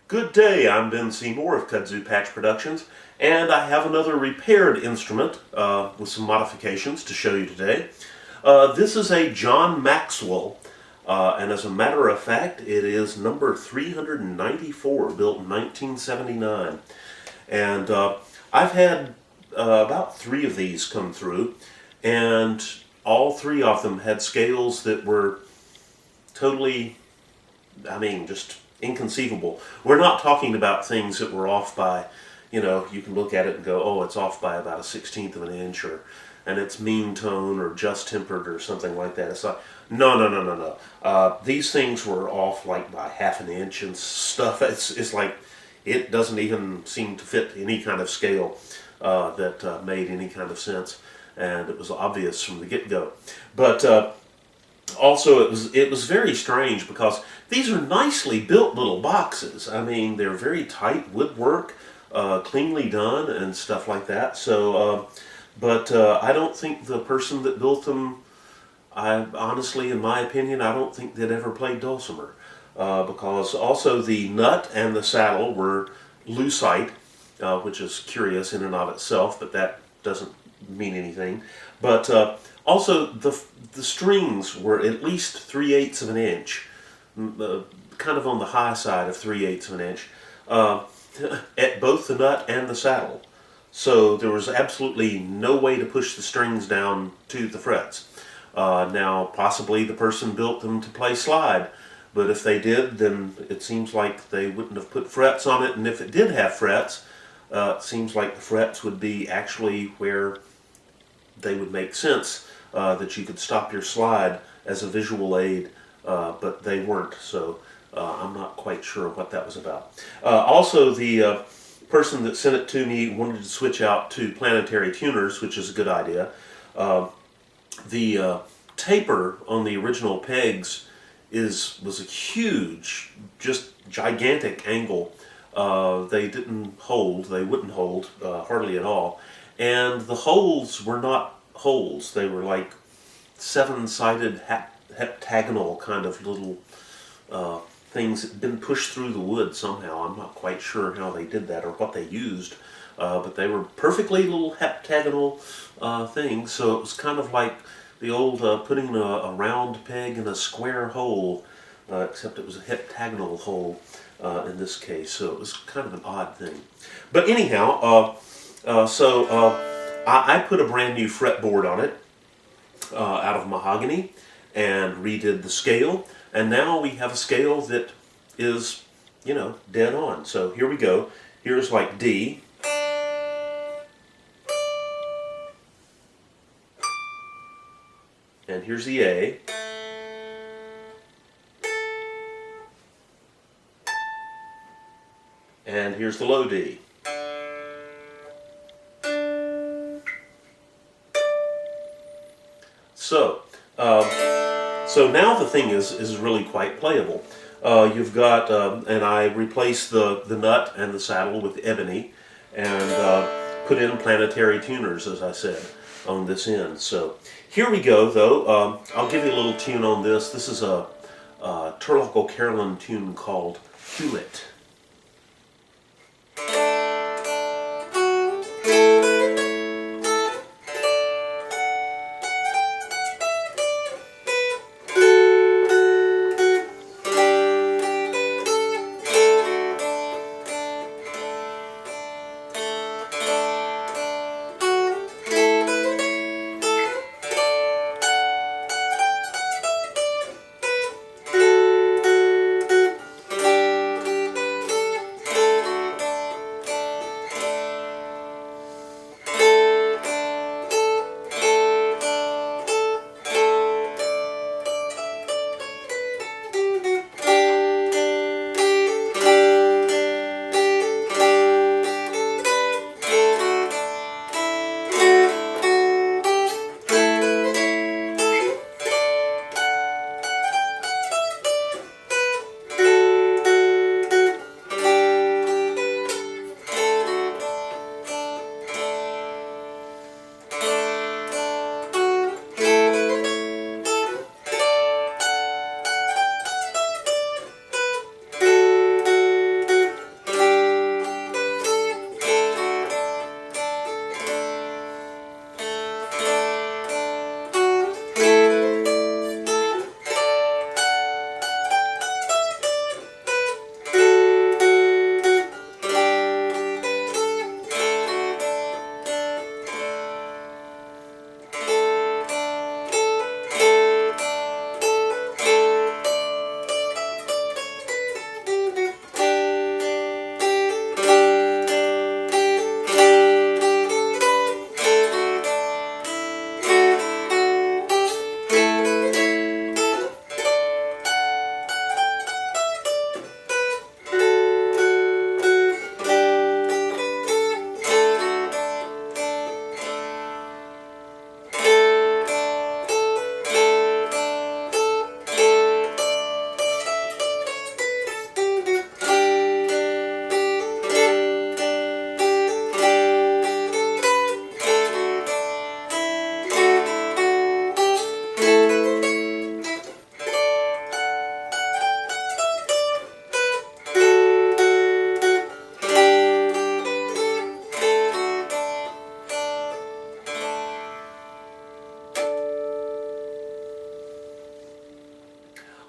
Good day, I'm Ben Seymour of Kudzu Patch Productions, and I have another repaired instrument with some modifications to show you today. This is a John Maxwell, and as a matter of fact, it is number 394, built in 1979. And I've had about 3 of these come through, and all 3 of them had scales that were totally, just inconceivable. We're not talking about things that were off by, you can look at it and go, oh, it's off by about a 1/16 of an inch, and it's mean tone or just tempered or something like that. It's like, no. These things were off like by half an inch and stuff. It's like it doesn't even seem to fit any kind of scale that made any kind of sense, and it was obvious from the get-go. But also, it was very strange because these are nicely built little boxes. I mean, they're very tight woodwork, cleanly done, and stuff like that. So, but I don't think the person that built them, honestly, in my opinion, I don't think they'd ever played Dulcimer, because also the nut and the saddle were lucite, which is curious in and of itself, but that doesn't mean anything. But also, the strings were at least 3/8 of an inch, kind of on the high side of 3/8 of an inch, at both the nut and the saddle. So there was absolutely no way to push the strings down to the frets. Now, possibly the person built them to play slide, but if they did, then it seems like they wouldn't have put frets on it, and if it did have frets, it seems like the frets would be actually where they would make sense, that you could stop your slide as a visual aid, but they weren't, so I'm not quite sure what that was about. Also, the person that sent it to me wanted to switch out to planetary tuners, which is a good idea. The taper on the original pegs was a huge, just gigantic angle. They wouldn't hold hardly at all. And the holes were not holes. They were like 7-sided heptagonal kind of little things that had been pushed through the wood somehow. I'm not quite sure how they did that or what they used, but they were perfectly little heptagonal things. So it was kind of like the old putting a round peg in a square hole, except it was a heptagonal hole in this case. So it was kind of an odd thing. But anyhow, I put a brand new fretboard on it out of Mahogany and redid the scale, and now we have a scale that is, dead on. So here we go. Here's like D. And here's the A. And here's the low D. So now the thing is really quite playable. You've got, and I replaced the nut and the saddle with ebony, and put in planetary tuners, as I said, on this end. So here we go, though. I'll give you a little tune on this. This is a Turlockle Carolyn tune called Hewlett.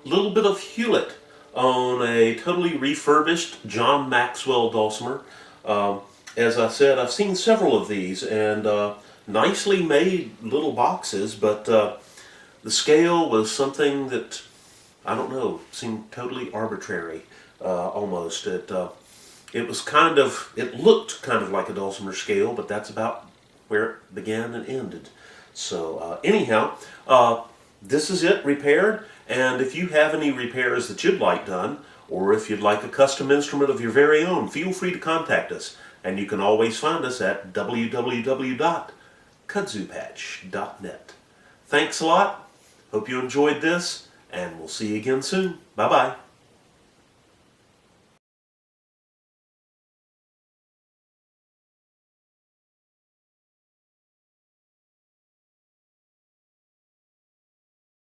little bit of Hewlett on a totally refurbished John Maxwell Dulcimer. As I said, I've seen several of these, and nicely made little boxes, but the scale was something that, I don't know, seemed totally arbitrary, almost. It was kind of, it looked kind of like a dulcimer scale, but that's about where it began and ended. So anyhow, this is it repaired, and if you have any repairs that you'd like done, or if you'd like a custom instrument of your very own, feel free to contact us, and you can always find us at www.kudzupatch.net. Thanks a lot, hope you enjoyed this, and we'll see you again soon. Bye-bye.